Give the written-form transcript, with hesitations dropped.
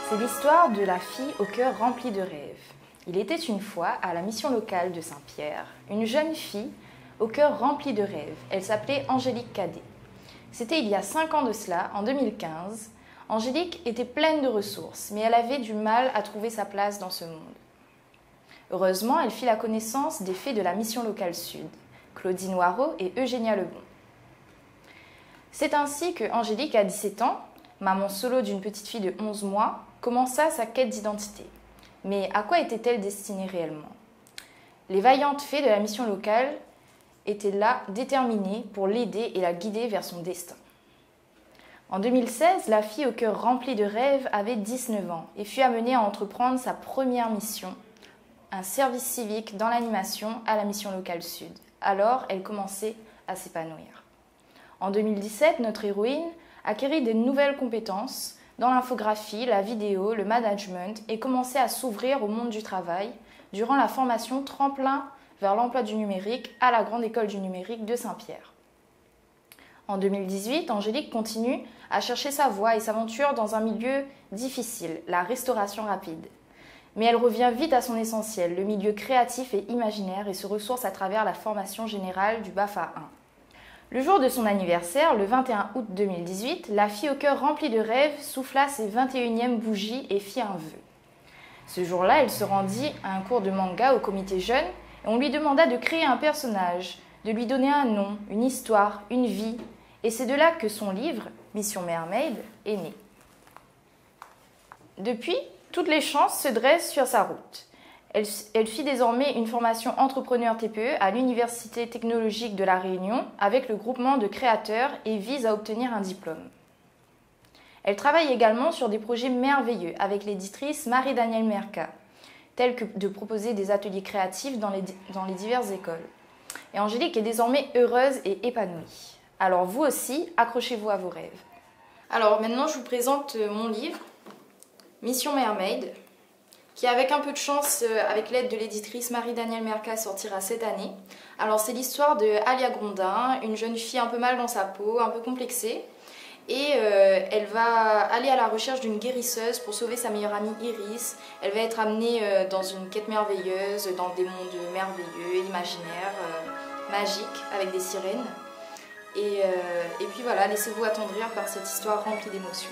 C'est l'histoire de la fille au cœur rempli de rêves. Il était une fois, à la mission locale de Saint-Pierre, une jeune fille au cœur rempli de rêves. Elle s'appelait Angélique Cadet. C'était il y a 5 ans de cela, en 2015. Angélique était pleine de ressources, mais elle avait du mal à trouver sa place dans ce monde. Heureusement, elle fit la connaissance des fées de la mission locale sud, Claudine Noirot et Eugénia Lebon. C'est ainsi que Angélique, à 17 ans, maman solo d'une petite fille de 11 mois, commença sa quête d'identité. Mais à quoi était-elle destinée réellement? Les vaillantes fées de la mission locale étaient là, déterminées pour l'aider et la guider vers son destin. En 2016, la fille au cœur rempli de rêves avait 19 ans et fut amenée à entreprendre sa première mission, un service civique dans l'animation à la mission locale sud. Alors, elle commençait à s'épanouir. En 2017, notre héroïne acquérit de nouvelles compétences dans l'infographie, la vidéo, le management et commençait à s'ouvrir au monde du travail durant la formation Tremplin vers l'emploi du numérique à la Grande École du numérique de Saint-Pierre. En 2018, Angélique continue à chercher sa voie et s'aventure dans un milieu difficile, la restauration rapide. Mais elle revient vite à son essentiel, le milieu créatif et imaginaire, et se ressource à travers la formation générale du BAFA 1. Le jour de son anniversaire, le 21 août 2018, la fille au cœur rempli de rêves souffla ses 21e bougies et fit un vœu. Ce jour-là, elle se rendit à un cours de manga au comité jeune et on lui demanda de créer un personnage, de lui donner un nom, une histoire, une vie. Et c'est de là que son livre, Mission Mermaid, est né. Depuis, toutes les chances se dressent sur sa route. Elle fit désormais une formation entrepreneur TPE à l'Université technologique de La Réunion avec le groupement de créateurs et vise à obtenir un diplôme. Elle travaille également sur des projets merveilleux avec l'éditrice Marie-Danielle Merca, tels que de proposer des ateliers créatifs dans les diverses écoles. Et Angélique est désormais heureuse et épanouie. Alors vous aussi, accrochez-vous à vos rêves. Alors maintenant, je vous présente mon livre, Mission Mermaid, qui avec un peu de chance, avec l'aide de l'éditrice Marie-Danielle Merca, sortira cette année. Alors c'est l'histoire de Alia Grondin, une jeune fille un peu mal dans sa peau, un peu complexée, et elle va aller à la recherche d'une guérisseuse pour sauver sa meilleure amie Iris. Elle va être amenée dans une quête merveilleuse, dans des mondes merveilleux, imaginaires, magiques, avec des sirènes. Et puis voilà, laissez-vous attendrir par cette histoire remplie d'émotions.